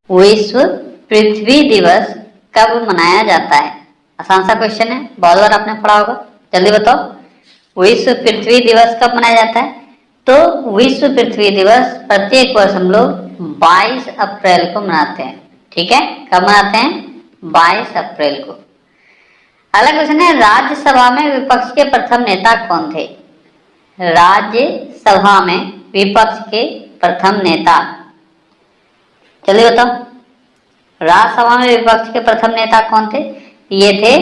विश्व पृथ्वी दिवस कब मनाया जाता है? आसान सा क्वेश्चन है, बहुत बार आपने पढ़ा होगा। जल्दी बताओ, विश्व पृथ्वी दिवस कब मनाया जाता है? तो विश्व पृथ्वी दिवस प्रत्येक वर्ष हम लोग 22 अप्रैल को मनाते हैं। ठीक है, कब मनाते हैं? 22 अप्रैल को। अगला क्वेश्चन है, राज्यसभा में विपक्ष के प्रथम नेता कौन थे? राज्यसभा में विपक्ष के प्रथम नेता, चलिए बताओ, राज्यसभा में विपक्ष के प्रथम नेता कौन थे? ये थे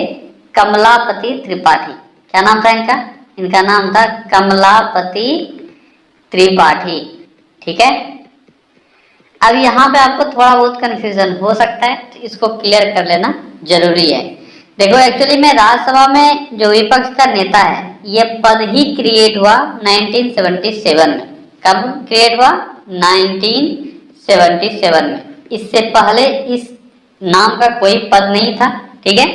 कमलापति त्रिपाठी। क्या नाम था इनका? इनका नाम था कमलापति त्रिपाठी। ठीक है, अब यहाँ पे आपको थोड़ा बहुत कंफ्यूजन हो सकता है, तो इसको क्लियर कर लेना जरूरी है। देखो, एक्चुअली में राज्यसभा में जो विपक्ष का नेता है, ये पद ही क्रिएट हुआ 1977 में। कब क्रिएट हुआ? 1977 में। इससे पहले इस नाम का कोई पद नहीं था। ठीक है,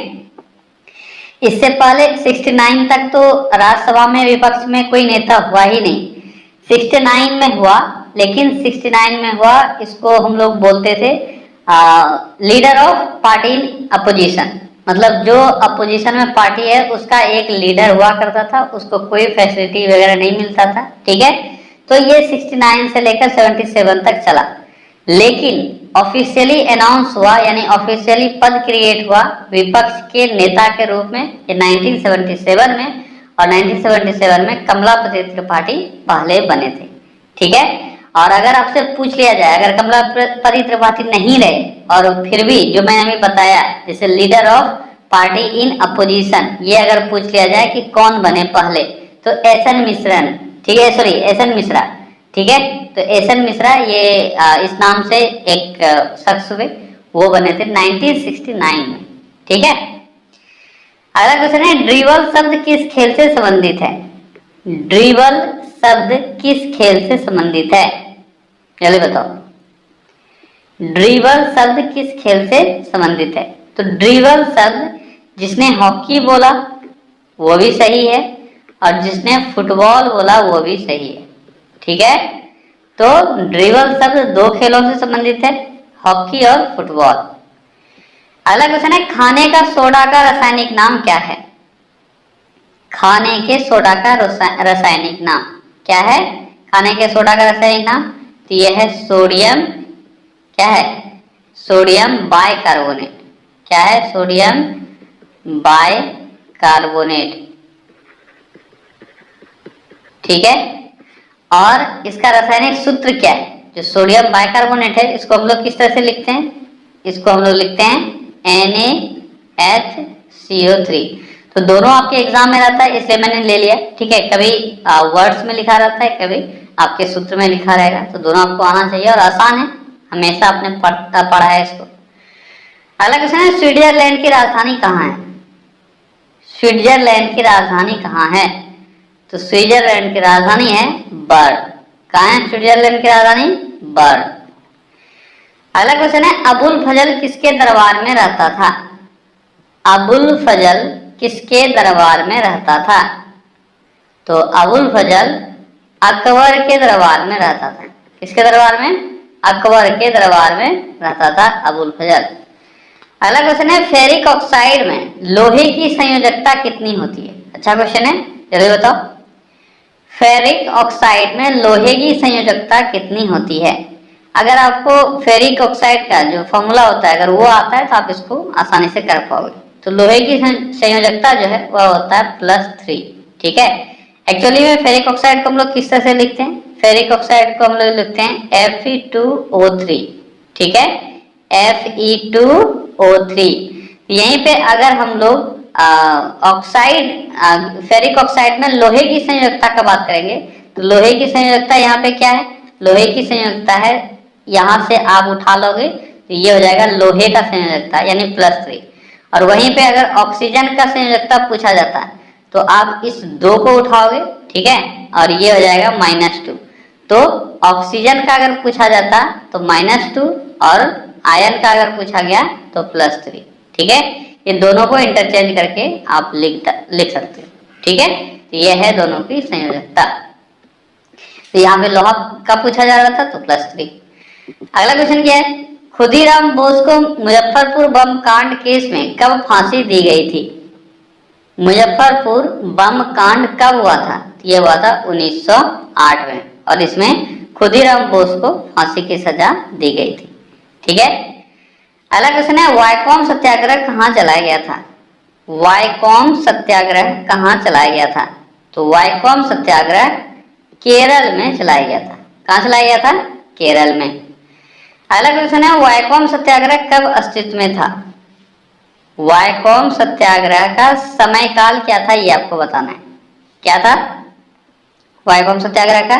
इससे पहले 69 तक तो राज्यसभा में विपक्ष में कोई नेता हुआ ही नहीं। 69 में हुआ, लेकिन 69 में हुआ, इसको हम लोग बोलते थे leader of party in opposition. मतलब जो अपोजिशन में पार्टी है उसका एक लीडर हुआ करता था, उसको कोई फैसिलिटी वगैरह नहीं मिलता था। ठीक है, तो ये 69 से लेकर 77 तक चला, लेकिन ऑफिशियली अनाउंस हुआ, यानी ऑफिशियली पद क्रिएट हुआ विपक्ष के नेता के रूप में ये 1977 में, और 1977 में कमलापति त्रिपाठी पहले बने थे। ठीक है, और अगर आपसे पूछ लिया जाए, अगर कमलापति त्रिपाठी नहीं रहे और फिर भी जो मैंने अभी बताया, जैसे leader of party in opposition, ये अगर पूछ लिया जाए कि कौन बने पहले, तो एसएन मिश्रन, ठीक है, सॉरी एसएन मिश्रा। ठीक है, तो एसएन मिश्रा ये इस नाम से एक शख्स हुए, वो बने थे 1969 में। ठीक है, अगला क्वेश्चन है, ड्रिबल शब्द किस खेल से संबंधित है? ड्रिबल शब्द किस खेल से संबंधित है? जल्दी बताओ, ड्रिबल शब्द किस खेल से संबंधित है? तो ड्रिबल शब्द जिसने हॉकी बोला वो भी सही है, और जिसने फुटबॉल बोला वो भी सही है। ठीक है, तो ड्रिबल शब्द दो खेलों से संबंधित है, हॉकी और फुटबॉल। अगला क्वेश्चन है, खाने का सोडा का रासायनिक नाम क्या है? खाने के सोडा का रासायनिक नाम क्या है? खाने के सोडा का रासायनिक नाम, तो यह है सोडियम, क्या है? Sodium bicarbonate. क्या है? Sodium bicarbonate. ठीक है, और इसका रासायनिक सूत्र क्या है? जो सोडियम बाइकार्बोनेट है, इसको हम लोग किस तरह से लिखते हैं? इसको हम लोग लिखते हैं NaHCO3। तो दोनों आपके एग्जाम में रहता है, इसलिए मैंने ले लिया। ठीक है, कभी वर्ड्स में लिखा रहता है, कभी आपके सूत्र में लिखा रहेगा, तो दोनों आपको आना चाहिए, और आसान है, हमेशा आपने पढ़ा है इसको। अगला क्वेश्चन है, स्विट्जरलैंड की राजधानी कहाँ है? स्विट्जरलैंड की राजधानी कहाँ है? तो स्विट्जरलैंड की राजधानी है बर्न। कहाँ है स्विट्जरलैंड की राजधानी? बर्न। अगला क्वेश्चन है, अबुल फजल किसके दरबार में रहता था? अबुल फजल किसके दरबार में रहता था? तो अबुल फजल अकबर के दरबार में रहता था। किसके दरबार में? अकबर के दरबार में रहता था अबुल फजल। अगला क्वेश्चन है, फेरिक ऑक्साइड में लोहे की संयोजकता कितनी होती है? अच्छा क्वेश्चन है, जल्दी बताओ, फेरिक ऑक्साइड में लोहे की संयोजकता कितनी होती है? अगर आपको फेरिक ऑक्साइड का जो फॉर्मूला होता है, अगर वो आता है तो आप इसको आसानी से कर पाओगे। तो लोहे की संयोजकता जो है वह होता है +3। ठीक है, एक्चुअली में फेरिक ऑक्साइड को हम लोग किस तरह से लिखते हैं? फेरिक ऑक्साइड को हम लोग लिखते हैं Fe2O3। ठीक है, Fe2O3। यहीं पे अगर हम लोग ऑक्साइड फेरिक ऑक्साइड में लोहे की संयोजकता का बात करेंगे, तो लोहे की संयोजकता यहाँ पे क्या है? लोहे की संयोजकता है, यहाँ से आप उठा लोगे तो ये हो जाएगा लोहे का संयोजकता, यानी +3। और वहीं पे अगर ऑक्सीजन का संयोजकता पूछा जाता है तो आप इस 2 को उठाओगे, ठीक है, और ये हो जाएगा -2। तो ऑक्सीजन का अगर पूछा जाता तो -2, और आयन का अगर पूछा गया तो +3। ठीक है, ये दोनों को इंटरचेंज करके आप लिख सकते हो। ठीक है, तो ये है दोनों की संयोजकता। तो यहाँ पे लोहा का पूछा जा रहा था तो +3। अगला क्वेश्चन क्या है? खुदीराम बोस को मुजफ्फरपुर बम कांड केस में कब फांसी दी गई थी? मुजफ्फरपुर बम कांड कब हुआ था? यह हुआ था 1908 में, और इसमें खुदीराम बोस को फांसी की सजा दी गई थी। ठीक है। अगला क्वेश्चन है, वायकोम सत्याग्रह कहाँ चलाया गया था? वायकोम सत्याग्रह कहाँ चलाया गया था? तो वायकोम सत्याग्रह केरल में चलाया गया था। कहाँ चलाया गया था? केरल में। अगला क्वेश्चन है, वायकोम सत्याग्रह कब अस्तित्व में था? वायकोम सत्याग्रह का समय काल क्या था, ये आपको बताना है। क्या था वायकोम सत्याग्रह का?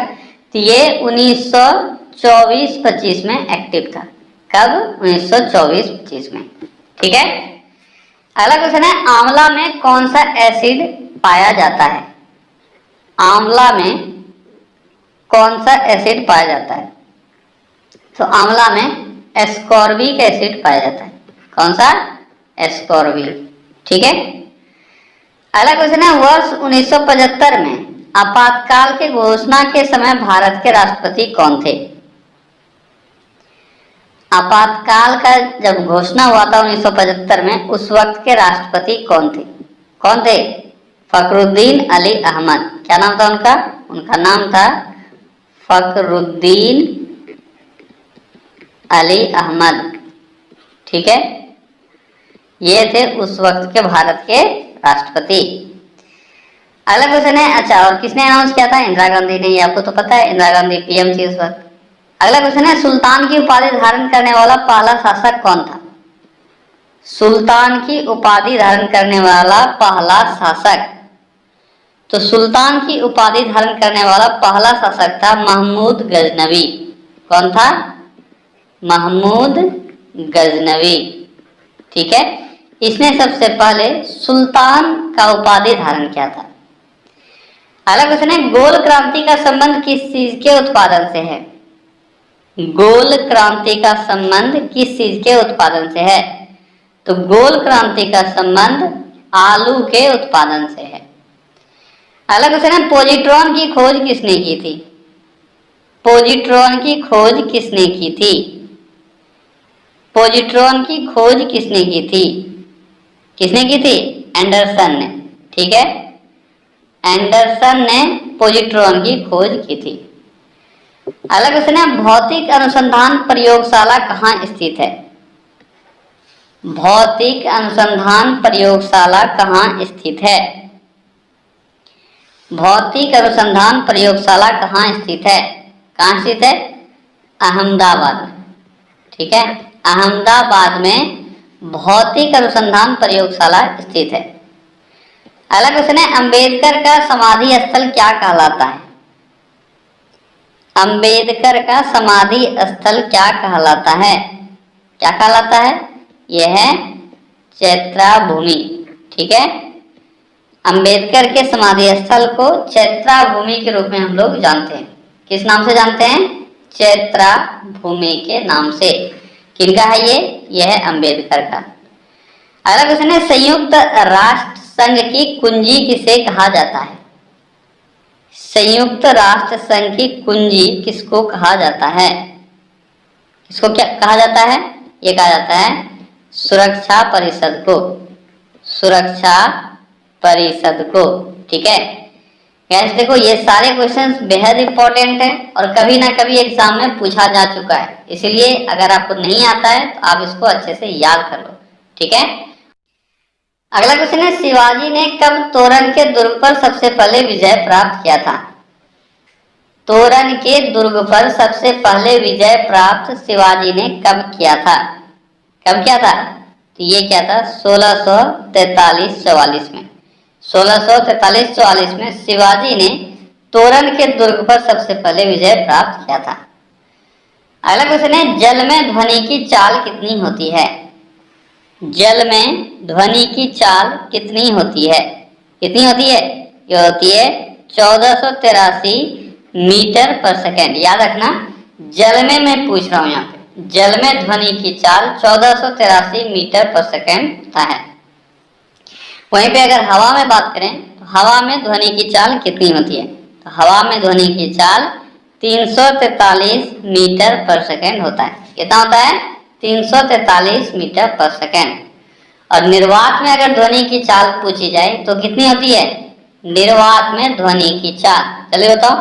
तो ये 1924-25 में एक्टिव था। कब? 1924-25 में। ठीक है। अगला क्वेश्चन है, आंवला में कौन सा एसिड पाया जाता है? आंवला में कौन सा एसिड पाया जाता है? तो आंवला में एस्कॉर्बिक एसिड पाया जाता है। कौन सा? एस्कॉर्बिक। ठीक है। अगला क्वेश्चन है, वर्ष 1975 में आपातकाल के घोषणा के समय भारत के राष्ट्रपति कौन थे? आपातकाल का जब घोषणा हुआ था 1975 में, उस वक्त के राष्ट्रपति कौन थे? कौन थे? फखरुद्दीन अली अहमद। क्या नाम था उनका? उनका नाम था फखरुद्दीन अली अहमद। ठीक है। ये थे उस वक्त के भारत के राष्ट्रपति। अगला क्वेश्चन है, अच्छा, और किसने अनाउंस किया था? इंदिरा गांधी ने। ये आपको तो पता है, इंदिरा गांधी पीएम थी उस वक्त। अगला क्वेश्चन है, सुल्तान की उपाधि धारण करने वाला पहला शासक कौन था? सुल्तान की उपाधि धारण करने वाला पहला शासक, तो सुल्तान की उपाधि धारण करने वाला पहला शासक था महमूद गजनवी। कौन था? महमूद गजनवी। ठीक है। इसने सबसे पहले सुल्तान का उपाधि धारण किया था। अगला क्वेश्चन है, गोल क्रांति का संबंध किस चीज के उत्पादन से है? गोल क्रांति का संबंध किस चीज के उत्पादन से है? तो गोल क्रांति का संबंध आलू के उत्पादन से है। अगला क्वेश्चन है, पॉजिट्रॉन की खोज किसने की थी? पॉजिट्रॉन की खोज किसने की थी? पॉजिट्रॉन की खोज किसने की थी? किसने की थी? एंडरसन ने। ठीक है। एंडरसन ने पॉजिट्रॉन की खोज की थी। अगला क्वेश्चन है, भौतिक अनुसंधान प्रयोगशाला कहाँ स्थित है? भौतिक अनुसंधान प्रयोगशाला कहाँ स्थित है? भौतिक अनुसंधान प्रयोगशाला कहाँ स्थित है? कहाँ स्थित है? अहमदाबाद में। ठीक है। अहमदाबाद में भौतिक अनुसंधान प्रयोगशाला स्थित है। अगला क्वेश्चन है, अंबेडकर का समाधि स्थल क्या कहलाता है? अंबेडकर का समाधि स्थल क्या कहलाता है? क्या कहलाता है? यह है चैत्रा भूमि। ठीक है। अंबेडकर के समाधि स्थल को चैत्रा भूमि के रूप में हम लोग जानते हैं। किस नाम से जानते हैं? चैत्रा भूमि के नाम से। किनका है ये? यह है अंबेडकर का। अगला क्वेश्चन है, संयुक्त राष्ट्र संघ की कुंजी किसे कहा जाता है? संयुक्त राष्ट्र संघ की कुंजी किसको कहा जाता है? किसको क्या कहा जाता है? ये कहा जाता है सुरक्षा परिषद को। सुरक्षा परिषद को। ठीक है। गैस देखो, ये सारे क्वेश्चंस बेहद इंपॉर्टेंट हैं और कभी ना कभी एग्जाम में पूछा जा चुका है, इसलिए अगर आपको नहीं आता है तो आप इसको अच्छे से याद कर लो। ठीक है। अगला क्वेश्चन है, शिवाजी ने कब तोरण के दुर्ग पर सबसे पहले विजय प्राप्त किया था? तोरण के दुर्ग पर सबसे पहले विजय प्राप्त शिवाजी ने कब किया था? कब किया था? तो ये क्या था? 1643-44 में। 1643-44 में शिवाजी ने तोरण के दुर्ग पर सबसे पहले विजय प्राप्त किया था। अगला क्वेश्चन है, जल में ध्वनि की चाल कितनी होती है? जल में ध्वनि की चाल कितनी होती है? कितनी होती है? ये होती है 1483 मीटर पर सेकेंड। याद रखना, जल में मैं पूछ रहा हूं यहाँ पे, जल में ध्वनि की चाल 1483 मीटर पर सेकेंड होता है। वहीं पे अगर हवा में बात करें तो हवा में ध्वनि की चाल कितनी होती है? तो हवा में ध्वनि की चाल 343 मीटर पर सेकेंड होता है। कितना होता है? 343 मीटर पर सेकेंड। और निर्वात में अगर ध्वनि की चाल पूछी जाए तो कितनी होती है? निर्वात में ध्वनि की चाल, चलिए बताओ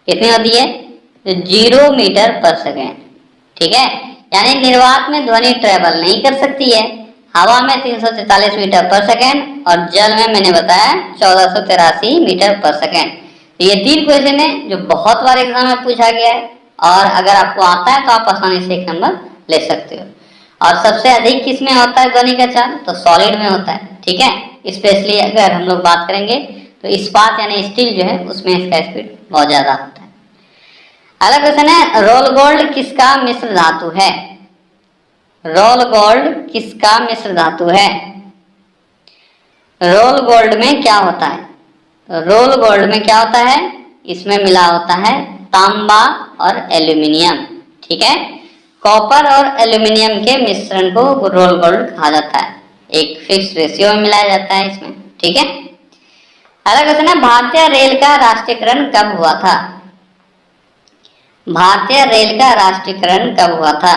कितनी होती है? 0 मीटर पर सेकेंड। ठीक है, यानी निर्वात में ध्वनि ट्रेवल नहीं कर सकती है। हवा में 343 मीटर पर सेकेंड और जल में मैंने बताया 1483 मीटर पर सेकेंड। ये 3 क्वेश्चन है जो बहुत बार एग्जाम में पूछा गया है, और अगर आपको आता है तो आप आसानी से 1 नंबर ले सकते हो। और सबसे अधिक किस में होता है ध्वनि का चाल? तो सॉलिड में होता है। ठीक है, स्पेशली अगर हम लोग बात करेंगे तो इस्पात यानी स्टील जो है उसमें इसका स्पीड बहुत ज्यादा होता है। अगला क्वेश्चन है, रोल गोल्ड किसका मिश्र धातु है? रोल गोल्ड किसका मिश्र धातु है? रोल गोल्ड में क्या होता है? रोल गोल्ड में क्या होता है? इसमें मिला होता है तांबा और एल्यूमिनियम। ठीक है, कॉपर और एल्यूमिनियम के मिश्रण को रोल गोल्ड कहा जाता है। एक फिक्स रेशियो में मिलाया जाता है इसमें। ठीक है, अगला क्वेश्चन है, भारतीय रेल का राष्ट्रीयकरण कब हुआ था? भारतीय रेल का राष्ट्रीयकरण कब हुआ था?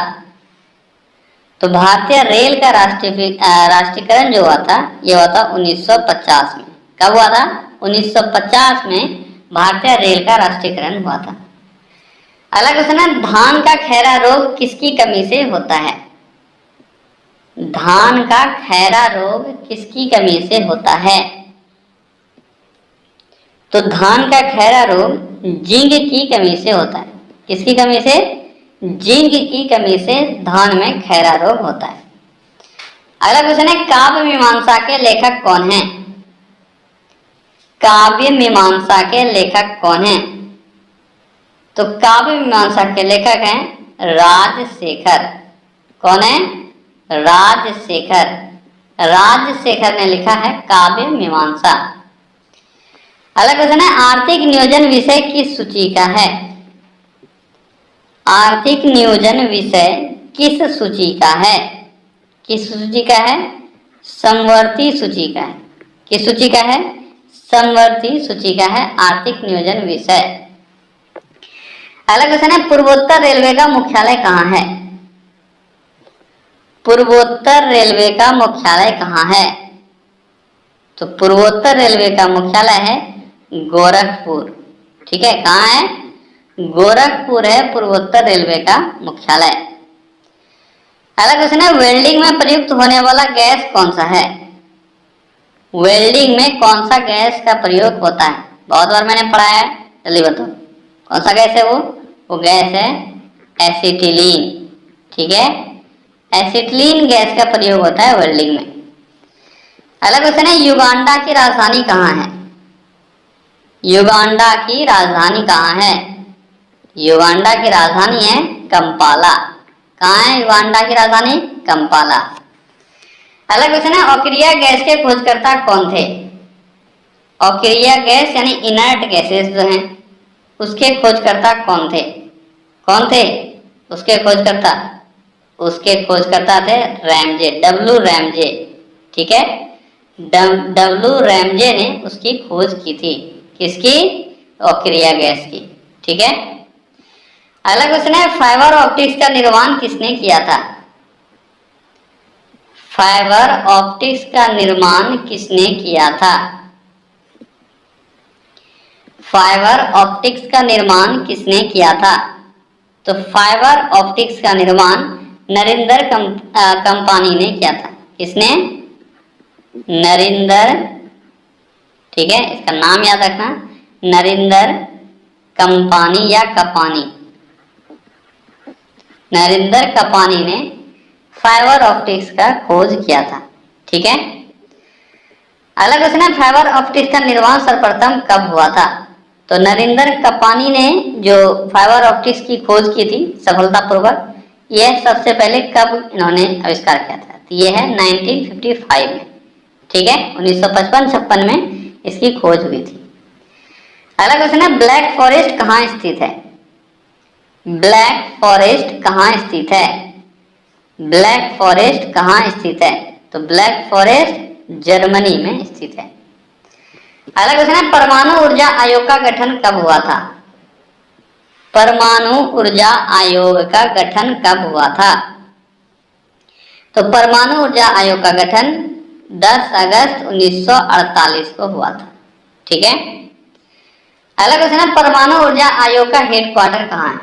तो भारतीय रेल का राष्ट्रीयकरण जो हुआ था ये हुआ था 1950 में। कब हुआ था? 1950 में भारतीय रेल का राष्ट्रीयकरण हुआ था। अगला क्वेश्चन है, धान का खैरा रोग किसकी कमी से होता है? धान का खैरा रोग किसकी कमी से होता है? तो धान का खैरा रोग जिंक की कमी से होता है। किसकी कमी से? जिंक की कमी से धान में खैरा रोग होता है। अगला क्वेश्चन है, काव्य मीमांसा के लेखक कौन है? काव्य मीमांसा के लेखक कौन है? तो काव्य मीमांसा के लेखक हैं राजशेखर। कौन है? राजशेखर। राजशेखर ने लिखा है काव्य मीमांसा। अगला क्वेश्चन है, आर्थिक नियोजन विषय किस सूची का है? आर्थिक नियोजन विषय किस सूची का है? किस सूची का है? समवर्ती सूची का है। किस सूची का है? समवर्ती सूची का है आर्थिक नियोजन विषय। अगला क्वेश्चन है, पूर्वोत्तर रेलवे का मुख्यालय कहाँ है? पूर्वोत्तर रेलवे का मुख्यालय कहाँ है? तो पूर्वोत्तर रेलवे का मुख्यालय है गोरखपुर। ठीक है, कहाँ है? गोरखपुर है पूर्वोत्तर रेलवे का मुख्यालय। अगला क्वेश्चन है, वेल्डिंग में प्रयुक्त होने वाला गैस कौन सा है? वेल्डिंग में कौन सा गैस का प्रयोग होता है? बहुत बार मैंने पढ़ा है, जल्दी बताओ कौन सा गैस है वो गैस है एसिटिलीन। ठीक है, एसिटिलीन गैस का प्रयोग होता है वेल्डिंग में। अगला क्वेश्चन है, युगांडा की राजधानी कहाँ है? युगांडा की राजधानी कहाँ है? युगांडा की राजधानी है कंपाला। कहाँ है युगांडा की राजधानी? कंपाला। अगला क्वेश्चन है, अक्रिया गैस के खोजकर्ता कौन थे? अक्रिया गैस यानी इनर्ट गैसेस जो हैं उसके खोजकर्ता कौन थे? कौन थे उसके खोजकर्ता? उसके खोजकर्ता थे रैमजे, डब्ल्यू रैमजे। ठीक है, डब्ल्यू रैमजे ने उसकी खोज की थी। किसकी? अक्रिया गैस की। ठीक है, अगला क्वेश्चन है, फाइबर ऑप्टिक्स का निर्माण किसने किया था? फाइबर ऑप्टिक्स का निर्माण किसने किया था? फाइबर ऑप्टिक्स का निर्माण किसने किया था? तो फाइबर ऑप्टिक्स का निर्माण नरिंदर कंपानी ने किया था। किसने? नरिंदर। ठीक है, इसका नाम याद रखना, नरिंदर कंपानी या कपानी। नरिंदर कपानी ने फाइबर ऑप्टिक्स का खोज किया था। ठीक है, अगला क्वेश्चन है, फाइबर ऑप्टिक्स का निर्माण सर्वप्रथम कब हुआ था? तो नरिंदर कपानी ने जो फाइबर ऑप्टिक्स की खोज की थी सफलतापूर्वक, यह सबसे पहले कब इन्होंने आविष्कार किया था? तो यह है 1955 में। ठीक है, 1955-56 में इसकी खोज हुई थी। अगला क्वेश्चन है, ब्लैक फॉरेस्ट कहाँ स्थित है? ब्लैक फॉरेस्ट कहाँ स्थित है? ब्लैक फॉरेस्ट कहाँ स्थित है? तो ब्लैक फॉरेस्ट जर्मनी में स्थित है। अगला क्वेश्चन है, परमाणु ऊर्जा आयोग का गठन कब हुआ था? परमाणु ऊर्जा आयोग का गठन कब हुआ था? तो परमाणु ऊर्जा आयोग का गठन 10 अगस्त 1948 को हुआ था। ठीक है। अगला क्वेश्चन है, परमाणु ऊर्जा आयोग का हेडक्वार्टर कहाँ है?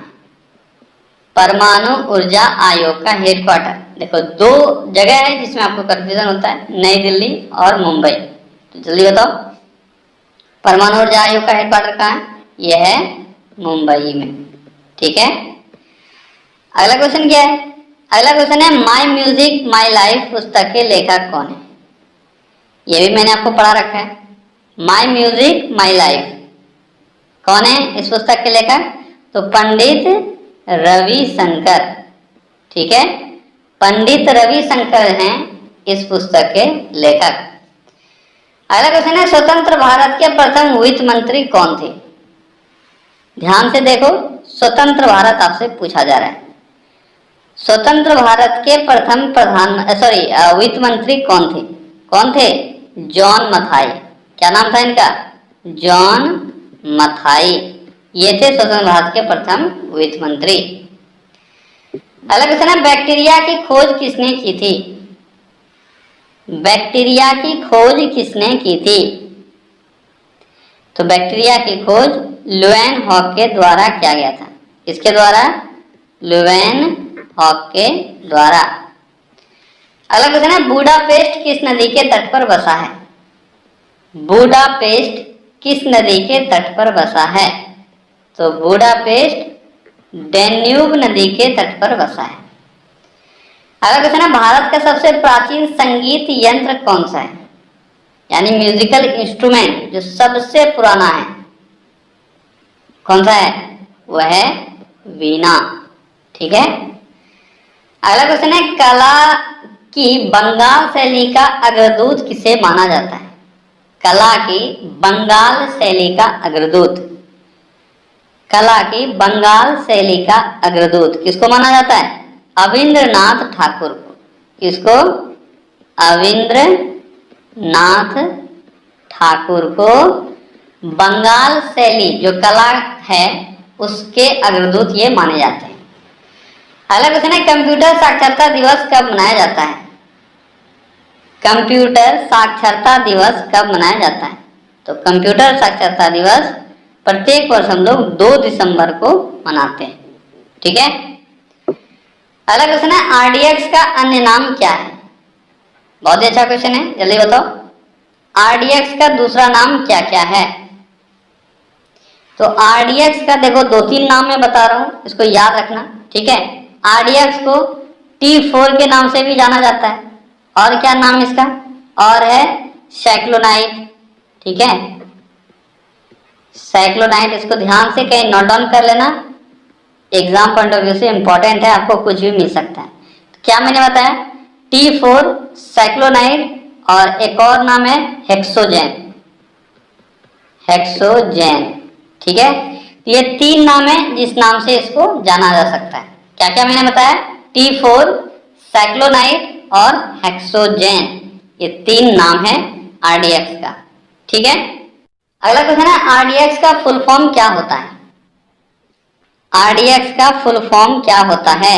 परमाणु ऊर्जा आयोग का हेडक्वार्टर, देखो दो जगह है जिसमें आपको कंफ्यूजन होता है, नई दिल्ली और मुंबई। तो जल्दी बताओ, परमाणु ऊर्जा आयोग का हेडक्वार्टर कहाँ है? यह है मुंबई में। ठीक है। अगला क्वेश्चन क्या है? अगला क्वेश्चन है, माई म्यूजिक माई लाइफ पुस्तक के लेखक कौन है? यह भी मैंने आपको पढ़ा रखा है। माई म्यूजिक माई लाइफ कौन है इस पुस्तक के लेखक? तो पंडित रविशंकर। ठीक है, पंडित रविशंकर हैं इस पुस्तक के लेखक। अगला क्वेश्चन है, स्वतंत्र भारत के प्रथम वित्त मंत्री कौन थे? ध्यान से देखो, स्वतंत्र भारत आपसे पूछा जा रहा है। स्वतंत्र भारत के प्रथम वित्त मंत्री कौन थे? कौन थे? जॉन मथाई। क्या नाम था इनका? जॉन मथाई। ये थे स्वतंत्र भारत के प्रथम वित्त मंत्री। अगला क्वेश्चन है, बैक्टीरिया की खोज किसने की थी? बैक्टीरिया की खोज किसने की थी? तो बैक्टीरिया की खोज लुएन हॉक के द्वारा किया गया था। किसके द्वारा? लुएन हॉक के द्वारा। अगला क्वेश्चन है, बुडापेस्ट किस नदी के तट पर बसा है? बुडापेस्ट किस नदी के तट पर बसा है? तो बुडापेस्ट डैन्यूब नदी के तट पर बसा है। अगला क्वेश्चन है, भारत का सबसे प्राचीन संगीत यंत्र कौन सा है? यानी म्यूजिकल इंस्ट्रूमेंट जो सबसे पुराना है, कौन सा है? वह है वीणा। ठीक है। अगला क्वेश्चन है, कला की बंगाल शैली का अग्रदूत किसे माना जाता है? कला की बंगाल शैली का अग्रदूत, कला की बंगाल शैली का अग्रदूत किसको माना जाता है? अविंद्रनाथ ठाकुर को। किसको? अविंद्रनाथ ठाकुर को बंगाल शैली जो कला है उसके अग्रदूत ये माने जाते हैं। अगला क्वेश्चन है, कंप्यूटर साक्षरता दिवस कब मनाया जाता है? कंप्यूटर साक्षरता दिवस कब मनाया जाता है? तो कंप्यूटर साक्षरता दिवस प्रत्येक वर्ष हम लोग 2 दिसंबर को मनाते हैं। ठीक है। अगला क्वेश्चन है, आरडीएक्स का अन्य नाम क्या है? बहुत ही अच्छा क्वेश्चन है, जल्दी बताओ, आरडीएक्स का दूसरा नाम क्या क्या है? तो आरडीएक्स का देखो 2-3 नाम मैं बता रहा हूं, इसको याद रखना। ठीक है। आरडीएक्स को T4 के नाम से भी जाना जाता है। और क्या नाम इसका? और है साइक्लोनाइट। ठीक है, साइक्लोनाइट। इसको ध्यान से कहीं नोट डाउन कर लेना, एग्जाम पॉइंट ऑफ व्यू से इंपॉर्टेंट है, आपको कुछ भी मिल सकता है। तो क्या मैंने बताया? T4 साइक्लोनाइट और एक और नाम है हेक्सोजेन। हेक्सोजेन। ठीक है। तो ये 3 नाम है जिस नाम से इसको जाना जा सकता है। क्या क्या मैंने बताया? T4, साइक्लोनाइट और हेक्सोजेन, ये 3 नाम है आरडीएक्स का। ठीक है। अगला क्वेश्चन है, आरडीएक्स का फुल फॉर्म क्या होता है? आरडीएक्स का फुल फॉर्म क्या होता है?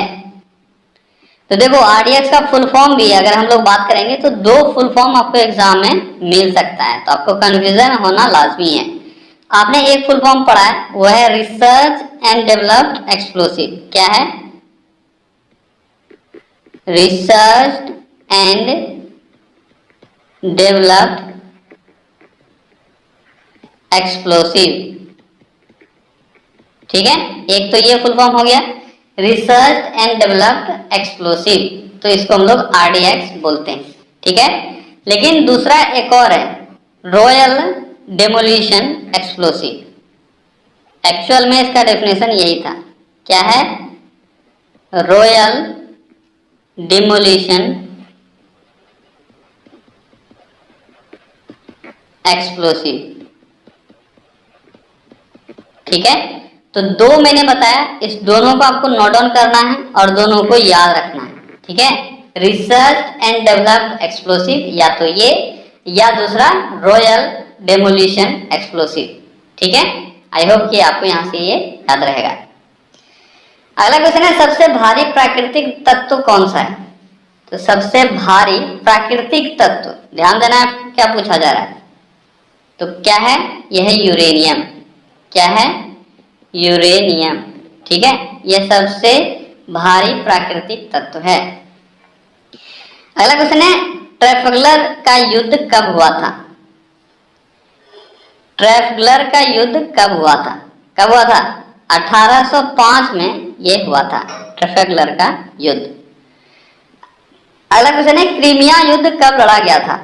तो देखो, आरडीएक्स का फुल फॉर्म भी अगर हम लोग बात करेंगे तो 2 फुल फॉर्म आपको एग्जाम में मिल सकता है, तो आपको कंफ्यूजन होना लाजमी है। आपने एक फुल फॉर्म पढ़ा है, वो है रिसर्च एंड डेवलप्ड एक्सप्लोसिव। क्या है? Research and developed explosive. ठीक है, एक तो ये फुल फॉर्म हो गया रिसर्च एंड डेवलप्ड एक्सप्लोसिव, तो इसको हम लोग आरडीएक्स बोलते हैं। ठीक है। लेकिन दूसरा एक और है, रॉयल डेमोलिशन एक्सप्लोसिव। एक्चुअल में इसका डेफिनेशन यही था। क्या है? Royal demolition explosive. ठीक है। तो 2 मैंने बताया, इस दोनों को आपको नोट डाउन करना है और दोनों को याद रखना है। ठीक है, रिसर्च एंड डेवलप्ड एक्सप्लोसिव या तो ये या दूसरा रॉयल डेमोलिशन एक्सप्लोसिव। ठीक है, आई होप कि आपको यहां से ये याद रहेगा। अगला क्वेश्चन है, सबसे भारी प्राकृतिक तत्व कौन सा है? तो सबसे भारी प्राकृतिक तत्व, ध्यान देना है क्या पूछा जा रहा है। तो क्या है, यह है यूरेनियम। क्या है, यूरेनियम। ठीक है, यह सबसे भारी प्राकृतिक तत्व है। अगला क्वेश्चन है, ट्रैफलगर का युद्ध कब हुआ था? ट्रैफलगर का युद्ध कब हुआ था? कब हुआ था? 1805 में यह हुआ था, ट्रैफलगर का युद्ध। अगला क्वेश्चन है, क्रीमिया युद्ध कब लड़ा गया था?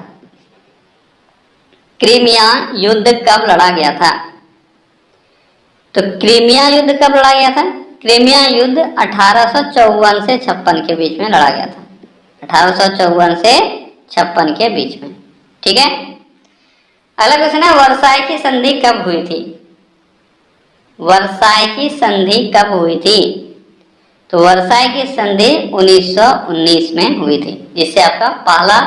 क्रीमिया युद्ध कब लड़ा गया था? तो क्रीमिया युद्ध कब लड़ा गया था? क्रीमिया युद्ध 1854 से 56 के बीच में लड़ा गया था। 1854 से 56 के बीच में। ठीक है, अगला क्वेश्चन है, वर्साई की संधि कब हुई थी? वर्साई की संधि कब हुई थी? तो वर्साई की संधि 1919 में हुई थी, जिससे आपका पहला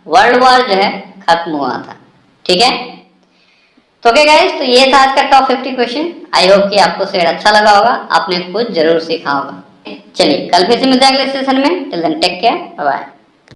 वर्ल्ड वॉर जो है खत्म हुआ था। ठीक है, तो ओके गाइस, तो ये था आज का टॉप 50 क्वेश्चन। आई होप कि आपको शेयर अच्छा लगा होगा, आपने कुछ जरूर सीखा होगा। चलिए कल फिर से मिलते हैं अगले सेशन में। Till then take care, bye bye.